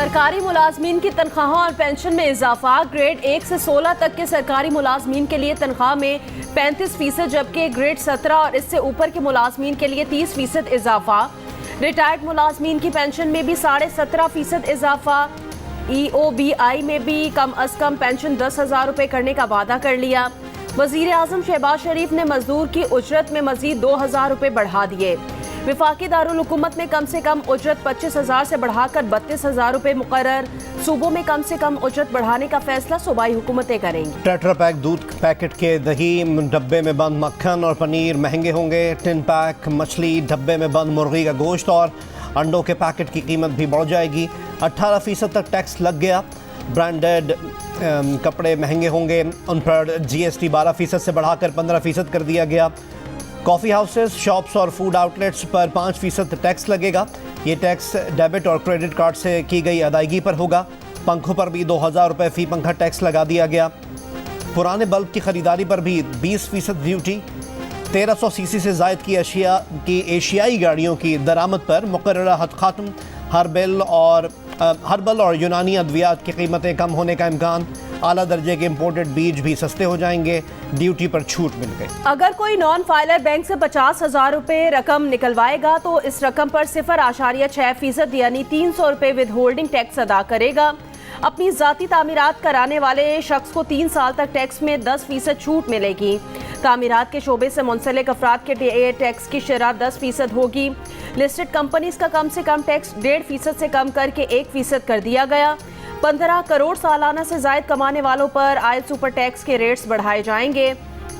सरकारी मुलाजमीन की तनख्वाहों और पेंशन में इजाफा। ग्रेड 1 से 16 तक के सरकारी मुलाजमीन के लिए तनख्वाह में 35%, जबकि ग्रेड 17 और इससे ऊपर के मुलाजमीन के लिए 30% इजाफा। रिटायर्ड मुलाजमीन की पेंशन में भी 17.5% इजाफा। EOBI में भी कम अज कम पेंशन 10,000 रुपये करने का वादा कर लिया। वजीर आजम शहबाज शरीफ ने मजदूर की उजरत में मजीद 2,000 रुपये बढ़ा दिए। विफाकी दारुल हुकूमत में कम से कम उजरत 25,000 से बढ़ाकर 32,000 रुपये मुकर्रर। सूबों में कम से कम उजरत बढ़ाने का फैसला सूबाई हुकूमतें करेंगी। टेट्रा पैक दूध पैकेट के दही, डब्बे में बंद मक्खन और पनीर महंगे होंगे। टिन पैक मछली, डब्बे में बंद मुर्गी का गोश्त और अंडों के पैकेट की कीमत भी बढ़ जाएगी। 18% तक टैक्स लग गया। ब्रांडेड कपड़े महंगे होंगे, उन पर GST 12% से बढ़ाकर 15% कर दिया गया। कॉफ़ी हाउसेस, शॉप्स और फूड आउटलेट्स पर 5% टैक्स लगेगा। ये टैक्स डेबिट और क्रेडिट कार्ड से की गई अदायगी पर होगा। पंखों पर भी 2,000 रुपये फ़ी पंखा टैक्स लगा दिया गया। पुराने बल्ब की ख़रीदारी पर भी 20% ड्यूटी। 1300 सीसी से ज़ायद की एशियाई गाड़ियों की दरामद पर मुकर्ररा हद ख़त्म। हर्बल और यूनानी अद्वियात की कीमतें कम होने का इम्कान। आला दर्जे के इम्पोर्टेड बीज भी सस्ते हो जाएंगे। ड्यूटी पर छूट मिल गई। अगर कोई नॉन फाइलर बैंक से 50,000 रुपये रकम निकलवाएगा तो इस रकम पर 0.6% यानी 300 रुपये विद होल्डिंग टैक्स अदा करेगा। अपनी ज़ाती तामीरात कराने वाले शख्स को 3 साल तक टैक्स में 10% छूट मिलेगी। तामीरात के शोबे से मुंसलिक अफराद के टैक्स की शरह 10% होगी। लिस्टेड कंपनीज का कम से कम टैक्स 1.5% से कम करके 1% कर दिया गया। 15 करोड़ सालाना से ज़ायद कमाने वालों पर आयद सुपर टैक्स के रेट्स बढ़ाए जाएंगे।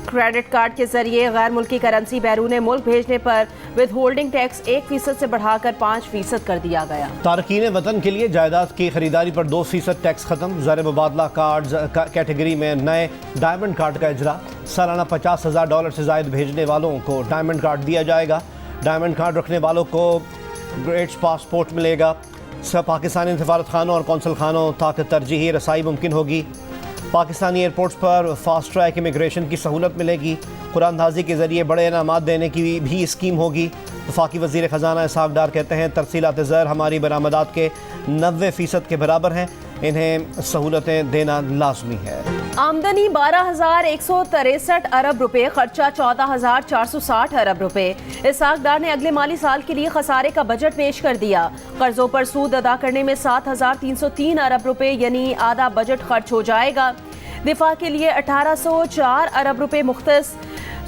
क्रेडिट कार्ड के जरिए गैर मुल्की करेंसी बैरून मुल्क भेजने पर विद होल्डिंग टैक्स 1% से बढ़ाकर 5% कर दिया गया। तारकीन वतन के लिए जायदाद की खरीदारी पर 2% टैक्स खत्म। ज़र मुबादला कार्ड कैटेगरी में नए डायमंड कार्ड का इजरा। सालाना $50,000 से ज़ायद भेजने वालों को डायमंड कार्ड दिया जाएगा। डायमंड कार्ड रखने वालों को ग्रेड्स पासपोर्ट मिलेगा। सब पाकिस्तानी सफारत खानों और कौंसल खानों तक तरजीही रसाई मुमकिन होगी। पाकिस्तानी एयरपोर्ट्स पर फास्ट ट्रैक इमिग्रेशन की सहूलत मिलेगी। कुरानंदाजी के ज़रिए बड़े इनामात देने की भी स्कीम होगी। वफाकी वज़ीर ख़जाना इसहाक़ डार कहते हैं तरसीलात ज़र हमारी बरामदात के 90% के बराबर हैं। इन्हें सहूलतें देना लाजमी है। आमदनी 12,163 अरब रुपए, खर्चा 14,460 अरब रुपए। इसहाक़ डार ने अगले माली साल के लिए खसारे का बजट पेश कर दिया। कर्जों पर सूद अदा करने में 7,303 अरब रुपए यानी आधा बजट खर्च हो जाएगा। दिफा के लिए 1,804 अरब रुपए मुख्तस।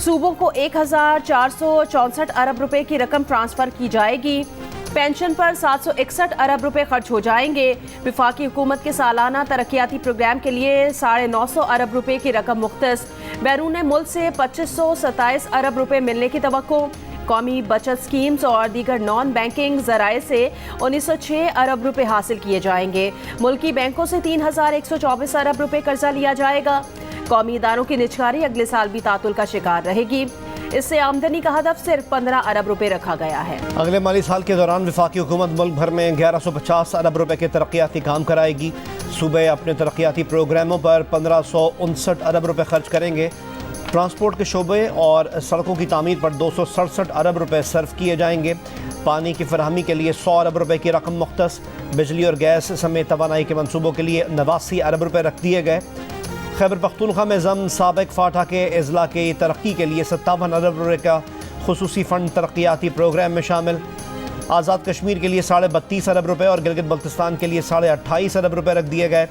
सूबों को 1,464 अरब रुपए की रकम ट्रांसफ़र की जाएगी। पेंशन पर 761 अरब रुपए खर्च हो जाएंगे। विफाकी हुकूमत के सालाना तरक्याती प्रोग्राम के लिए 950 अरब रुपए की रकम मुख्तस। बैरून मुल्क से 2527 अरब रुपए मिलने की तवक्को। कौमी बचत स्कीम्स और दीगर नॉन बैंकिंग ज़राए से 1906 अरब रुपए हासिल किए जाएंगे। मुल्की बैंकों से 3,124 अरब रुपए कर्जा लिया जाएगा। कौमी इदारों की निजकारी अगले साल भी तातुल का शिकार रहेगी। इससे आमदनी का हदफ सिर्फ 15 अरब रुपए रखा गया है। अगले माली साल के दौरान विफाकी हुकूमत मुल्क भर में 1150 अरब रुपए के तरक्याती काम कराएगी। सूबे अपने तरक्याती प्रोग्रामों पर 1559 अरब रुपए खर्च करेंगे। ट्रांसपोर्ट के शोबे और सड़कों की तामीर पर 267 अरब रुपए सर्फ किए जाएंगे। पानी की फराहमी के लिए 100 अरब रुपए की रकम मुख्तस। बिजली और गैस समेत तवानाई के मनसूबों के लिए 89 अरब रुपए रख दिए गए। खैबर पख्तूनख्वा में ज़म साबिक फाटा के अजला की तरक्की के लिए 57 अरब रुपये का खुसूसी फ़ंड तरक्याती प्रोग्राम में शामिल। आज़ाद कश्मीर के लिए 32.5 अरब रुपये और गिलगित बल्तिस्तान के लिए 28.5 अरब रुपये रख दिए गए।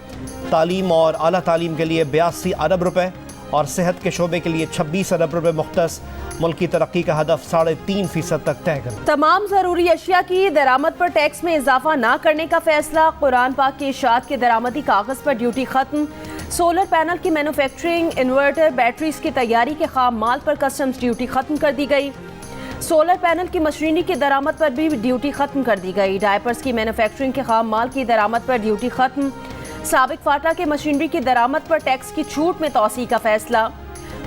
तालीम और आला तालीम के लिए 82 अरब रुपये और सेहत के शोबे के लिए 26 अरब रुपये मुख्तस। मुल्क की तरक्की का हदफ 3.5% तक तय कर। तमाम ज़रूरी अशिया की दरामद पर टैक्स में इजाफा न करने का फैसला। कुरान पाक की इशात के दरामदी कागज़ पर ड्यूटी खत्म। सोलर पैनल की मैन्युफैक्चरिंग, इन्वर्टर, बैटरीज की तैयारी के खाम माल पर कस्टम्स ड्यूटी खत्म कर दी गई। सोलर पैनल की मशीनरी की दरामद पर भी ड्यूटी खत्म कर दी गई। डायपर्स की मैन्युफैक्चरिंग के खाम माल की दरामद पर ड्यूटी खत्म। साबिक फाटा के मशीनरी की दरामद पर टैक्स की छूट में तोसी का फैसला।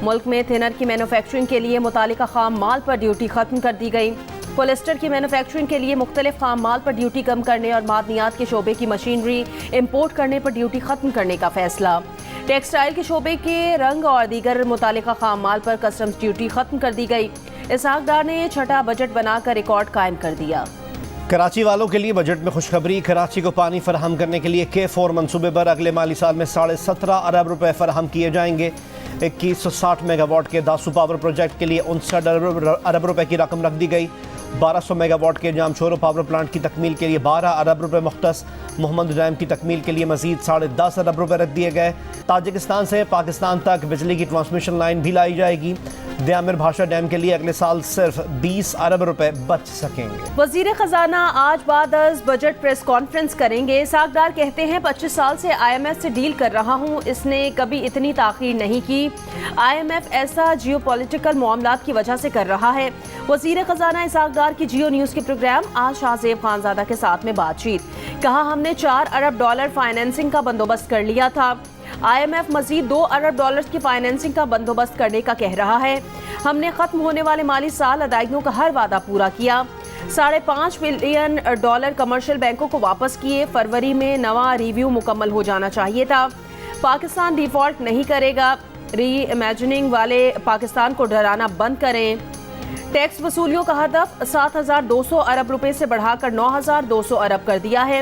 मुल्क में थिनर की मैन्युफैक्चरिंग के लिए मुतालिका खाम माल पर ड्यूटी खत्म कर दी गई। पॉलिस्टर की मैन्युफैक्चरिंग के लिए मुख्तलिफ खाम माल पर ड्यूटी कम करने और मादनियात के शोबे की मशीनरी इम्पोर्ट करने पर ड्यूटी खत्म करने का फैसला। टेक्सटाइल के शोबे के रंग और दीगर मुतालिका खाम माल पर कस्टम्स ड्यूटी खत्म कर दी गई। इसहाक़ डार ने छठा बजट बनाकर रिकॉर्ड कायम कर दिया। کراچی والوں کے لیے بجٹ میں خوشخبری، کراچی کو پانی فراہم کرنے کے لیے K4 منصوبے پر اگلے مالی سال میں 17.5 ارب روپے فراہم کیے جائیں گے۔ 2160 میگا واٹ کے داسو پاور پروجیکٹ کے لیے 59 ارب روپے کی رقم رکھ دی گئی۔ 1200 میگا واٹ کے جامشورو پاور پلانٹ کی تکمیل کے لیے 12 ارب روپے مختص۔ محمد ڈیم کی تکمیل کے لیے مزید 10.5 ارب روپے رکھ دیے گئے۔ تاجکستان سے پاکستان تک بجلی کی ٹرانسمیشن لائن بھی لائی جائے گی۔ دیامر بھاشا ڈیم کے لیے اگلے سال صرف 20 ارب روپے بچ سکیں گے۔ وزیر خزانہ آج بعد از بجٹ پریس کانفرنس کریں گے۔ اسحاق ڈار کہتے ہیں 25 سال سے IMF سے ڈیل کر رہا ہوں، اس نے کبھی اتنی تاخیر نہیں کی۔ IMF ایسا جیو پولیٹیکل معاملات کی وجہ سے کر رہا ہے۔ وزیر خزانہ اسحاق ڈار کی جیو نیوز کے پروگرام آج شاہ زیب خانزادہ کے ساتھ میں بات چیت۔ کہا ہم نے 4 ارب ڈالر فائنینسنگ کا بندوبست کر لیا تھا۔ IMF مزید 2 ارب ڈالر کی فائنینسنگ کا بندوبست کرنے کا کہہ رہا ہے۔ ہم نے ختم ہونے والے مالی سال ادائیگیوں کا ہر وعدہ پورا کیا۔ 5.5 بلین ڈالر کمرشل بینکوں کو واپس کیے۔ فروری میں نواں ریویو مکمل ہو جانا چاہیے تھا۔ پاکستان ڈیفالٹ نہیں کرے گا۔ ری امیجننگ والے پاکستان کو ڈرانا بند کریں۔ ٹیکس وصولیوں کا ہدف 7,200 ارب روپے سے بڑھا کر 9,200 ارب کر دیا ہے۔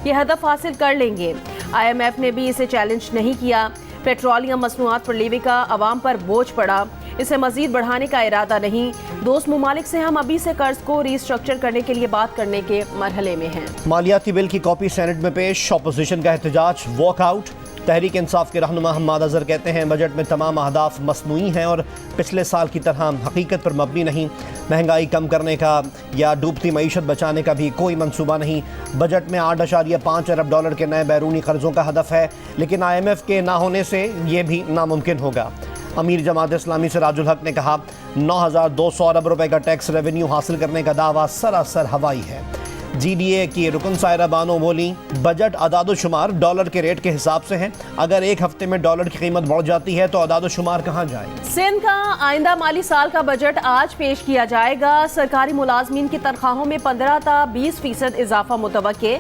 یہ ہدف حاصل کر لیں گے۔ IMF نے بھی اسے چیلنج نہیں کیا۔ پیٹرولیم مصنوعات پر لیوی کا عوام پر بوجھ پڑا، اسے مزید بڑھانے کا ارادہ نہیں۔ دوست ممالک سے ہم ابھی سے قرض کو ری اسٹرکچر کرنے کے لیے بات کرنے کے مرحلے میں ہیں۔ مالیاتی بل کی کاپی سینٹ میں پیش، اپوزیشن کا احتجاج، واک آؤٹ۔ تحریک انصاف کے رہنما حماد اظہر کہتے ہیں بجٹ میں تمام اہداف مصنوعی ہیں اور پچھلے سال کی طرح حقیقت پر مبنی نہیں۔ مہنگائی کم کرنے کا یا ڈوبتی معیشت بچانے کا بھی کوئی منصوبہ نہیں۔ بجٹ میں 8.5 ارب ڈالر کے نئے بیرونی قرضوں کا ہدف ہے، لیکن IMF کے نہ ہونے سے یہ بھی ناممکن ہوگا۔ امیر جماعت اسلامی سے راج الحق نے کہا 9,200 ارب روپے کا ٹیکس ریونیو حاصل کرنے کا دعویٰ سراسر ہوائی ہے۔ GDA کی رکن سائرہ بانو بولی بجٹ اعداد و شمار ڈالر کے ریٹ کے حساب سے ہے، اگر ایک ہفتے میں ڈالر کی قیمت بڑھ جاتی ہے تو اعداد و شمار کہاں جائیں؟ سندھ کا آئندہ مالی سال کا بجٹ آج پیش کیا جائے گا۔ سرکاری ملازمین کی تنخواہوں میں 15 تا 20% اضافہ متوقع۔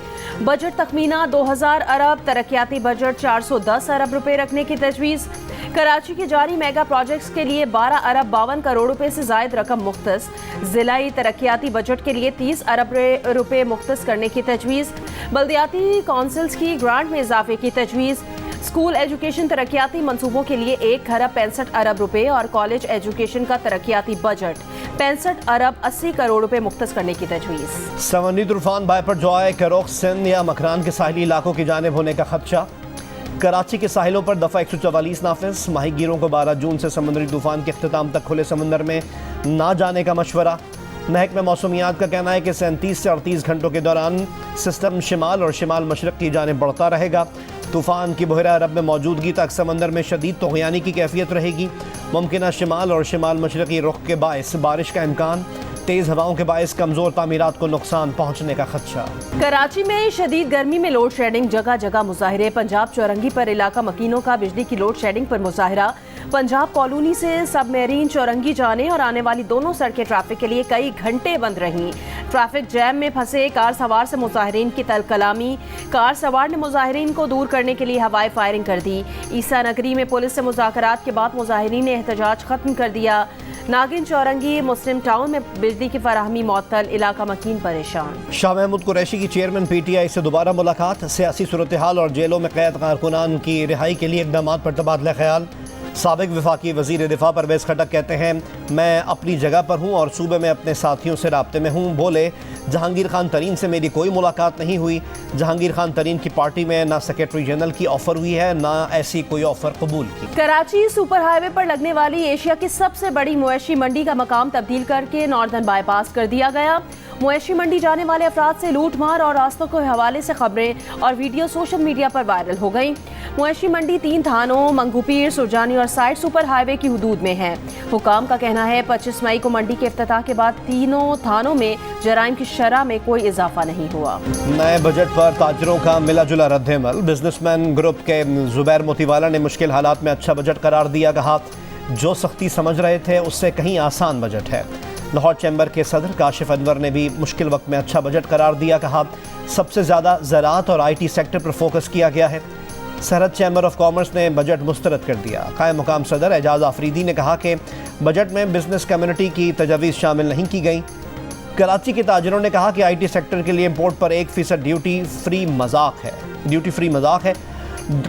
بجٹ تخمینہ 2000 ارب، ترقیاتی بجٹ 410 ارب روپے رکھنے کی تجویز۔ کراچی کے جاری میگا پروجیکٹس کے لیے 12 ارب 52 کروڑ روپے سے زائد رقم مختص۔ ضلعی ترقیاتی بجٹ کے لیے 30 ارب روپے مختص کرنے کی تجویز۔ بلدیاتی کونسلز کی گرانٹ میں اضافے کی تجویز۔ اسکول ایجوکیشن ترقیاتی منصوبوں کے لیے 1 ارب 65 ارب روپے اور کالج ایجوکیشن کا ترقیاتی بجٹ 65 ارب 80 کروڑ روپے مختص کرنے کی تجویز۔ سمندری طوفان بائپر جو آئے کروخ سندھ یا مکران کے ساحلی علاقوں کی جانب ہونے کا خدشہ۔ کراچی کے ساحلوں پر دفعہ 144 نافذ، ماہی گیروں کو 12 جون سے سمندری طوفان کے اختتام تک کھلے سمندر میں نہ جانے کا مشورہ۔ محکمہ موسمیات کا کہنا ہے کہ 37 سے 38 گھنٹوں کے دوران سسٹم شمال اور شمال مشرق کی جانب بڑھتا رہے گا۔ طوفان کی بحیرہ عرب میں موجودگی تک سمندر میں شدید طغیانی کی کیفیت رہے گی۔ ممکنہ شمال اور شمال مشرقی رخ کے باعث بارش کا امکان، تیز ہواؤں کے باعث کمزور تعمیرات کو نقصان پہنچنے کا خدشہ۔ کراچی میں شدید گرمی میں لوڈ شیڈنگ، جگہ جگہ مظاہرے۔ پنجاب چورنگی پر علاقہ مکینوں کا بجلی کی لوڈ شیڈنگ پر مظاہرہ۔ پنجاب کالونی سے سب میرین چورنگی جانے اور آنے والی دونوں سڑکیں ٹریفک کے لیے کئی گھنٹے بند رہیں۔ ٹریفک جیم میں پھنسے کار سوار سے مظاہرین کی تل کلامی۔ کار سوار نے مظاہرین کو دور کرنے کے لیے ہوائی فائرنگ کر دی۔ عیسیٰ نگری میں پولیس سے مذاکرات کے بعد مظاہرین نے احتجاج ختم کر دیا۔ ناگن چورنگی مسلم ٹاؤن میں بجلی کی فراہمی معطل، علاقہ مکین پریشان۔ شاہ محمود قریشی کی چیئرمین PTI سے دوبارہ ملاقات، سیاسی صورتحال اور جیلوں میں قید کارکنان کی رہائی کے لیے اقدامات پر تبادلہ خیال۔ سابق وفاقی وزیر دفاع پرویز خٹک کہتے ہیں میں اپنی جگہ پر ہوں اور صوبے میں اپنے ساتھیوں سے رابطے میں ہوں۔ بولے جہانگیر خان ترین سے میری کوئی ملاقات نہیں ہوئی۔ جہانگیر خان ترین کی پارٹی میں نہ سیکرٹری جنرل کی آفر ہوئی ہے، نہ ایسی کوئی آفر قبول کی۔ کراچی سپر ہائی وے پر لگنے والی ایشیا کی سب سے بڑی مویشی منڈی کا مقام تبدیل کر کے ناردرن بائی پاس کر دیا گیا۔ مویشی منڈی جانے والے افراد سے لوٹ مار اور راستوں کے حوالے سے خبریں اور ویڈیو سوشل میڈیا پر وائرل ہو گئیں۔ مویشی منڈی 3 تھانوں منگو پیر، سرجانی اور سائٹ سپر ہائی وے کی حدود میں ہے۔ حکام کا کہنا ہے 25 مئی کو منڈی کے افتتاح کے بعد تینوں تھانوں میں جرائم کی شرح میں کوئی اضافہ نہیں ہوا۔ نئے بجٹ پر تاجروں کا ملا جلا رد عمل۔ بزنس مین گروپ کے زبیر موتی والا نے مشکل حالات میں اچھا بجٹ قرار دیا، کہا جو سختی سمجھ رہے تھے اس سے کہیں آسان بجٹ ہے۔ لاہور چیمبر کے صدر کاشف انور نے بھی مشکل وقت میں اچھا بجٹ قرار دیا، کہا سب سے زیادہ زراعت اور IT سیکٹر پر فوکس کیا گیا ہے۔ سرحد چیمبر آف کامرس نے بجٹ مسترد کر دیا۔ قائم مقام صدر اعجاز آفریدی نے کہا کہ بجٹ میں بزنس کمیونٹی کی تجاویز شامل نہیں کی گئی۔ कराची के ताजिरों ने कहा कि IT सेक्टर के लिए इंपोर्ट पर 1% ड्यूटी फ्री मजाक है।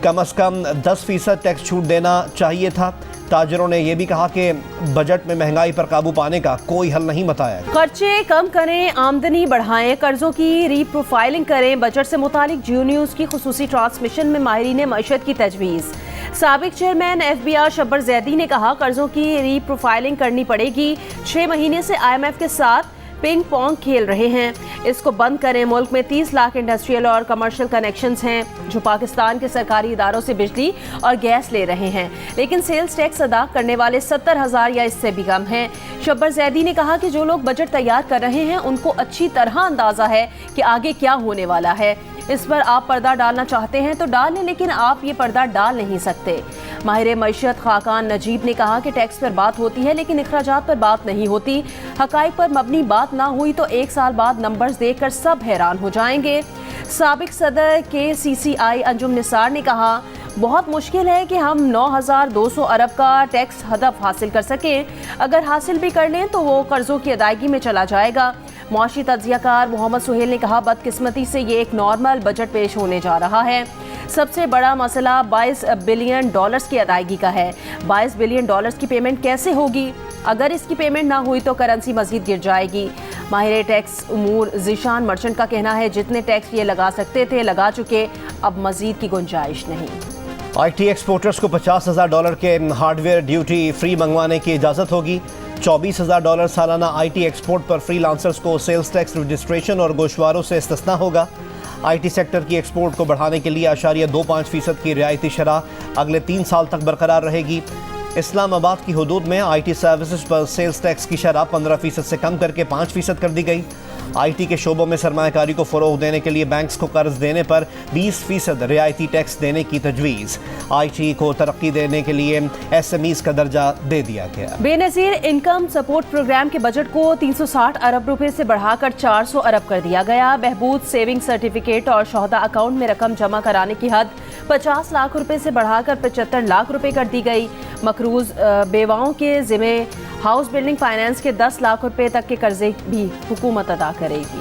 कम से कम 10% टैक्स छूट देना चाहिए था। ताजिरों ने यह भी कहा कि बजट में महंगाई पर काबू पाने का कोई हल नहीं बताया। खर्चे कम करें, आमदनी बढ़ाएं, कर्जों की रीप्रोफाइलिंग करें। बजट से मुतालिक जियो न्यूज़ की खुसूसी ट्रांसमिशन में माहिरीन मईशत की तजवीज़। साबिक चेयरमैन FBI शब्बर जैदी ने कहा कर्जों की रीप्रोफाइलिंग करनी पड़ेगी। 6 महीने से IMF के साथ पिंग पोंग खेल रहे हैं, इसको बंद करें। मुल्क में 30 लाख इंडस्ट्रियल और कमर्शियल कनेक्शंस हैं जो पाकिस्तान के सरकारी इदारों से बिजली और गैस ले रहे हैं, लेकिन सेल्स टैक्स अदा करने वाले 70,000 या इससे भी कम हैं। शब्बर जैदी ने कहा कि जो लोग बजट तैयार कर रहे हैं उनको अच्छी तरह अंदाजा है कि आगे क्या होने वाला है। इस पर आप पर्दा डालना चाहते हैं तो डाल लें, लेकिन आप ये पर्दा डाल नहीं सकते। माहिर मईशत खाकान नजीब ने कहा कि टैक्स पर बात होती है लेकिन अखराजात पर बात नहीं होती। हकाइक पर मबनी बात ना हुई तो 1 साल बाद नंबर्स देखकर सब हैरान हो जाएंगे। साबिक सदर KCCI अंजुम निसार ने कहा बहुत मुश्किल है कि हम 9,200 अरब का टैक्स हदफ हासिल कर सकें। अगर हासिल भी कर लें तो वो कर्जों की अदायगी में चला जाएगा। मुआशी तज्जियाकार मोहम्मद सुहेल ने कहा बदकिस्मती से ये एक नॉर्मल बजट पेश होने जा रहा है। सबसे बड़ा मसला $22 बिलियन की अदायगी का है। $22 बिलियन की पेमेंट कैसे होगी? अगर इसकी पेमेंट ना हुई तो करेंसी मजीद गिर जाएगी। माहिर टैक्स उमूर ज़ीशान मर्चेंट का कहना है जितने टैक्स ये लगा सकते थे लगा चुके, अब मजीद की गुंजाइश नहीं। IT एक्सपोर्टर्स को $50,000 के हार्डवेयर ड्यूटी फ्री मंगवाने की इजाज़त होगी। $24,000 सालाना IT एक्सपोर्ट पर फ्रीलांसर्स को सेल्स टैक्स रजिस्ट्रेशन और गोशवारों से इस्तिस्ना होगा। IT सेक्टर की एक्सपोर्ट को बढ़ाने के लिए 0.25% की रियायती शरह अगले 3 साल तक बरकरार रहेगी। इस्लामाबाद की हुदूद में IT सर्विसेज पर सेल्स टैक्स की शरह 15% से कम करके 5% कर दी गई। IT के शोबों में सरमायाकारी को फ़रोग़ देने के लिए बैंक्स को कर्ज देने पर 20% रियायती टैक्स देने की तजवीज़। IT को तरक्की देने के लिए SMEs का दर्जा दे दिया गया। बेनज़ीर इनकम सपोर्ट प्रोग्राम के बजट को 360 अरब रुपए से बढ़ाकर 400 अरब कर दिया गया। बहबूद सेविंग सर्टिफिकेट और शोहदा अकाउंट में रकम जमा कराने की हद 50 लाख रुपए से बढ़ाकर 75 लाख रुपए कर दी गई। मकरूज बेवाओं के ज़िम्मे हाउस बिल्डिंग फाइनेंस के 10 लाख रुपए तक के कर्जे भी हुकूमत अदा करेगी।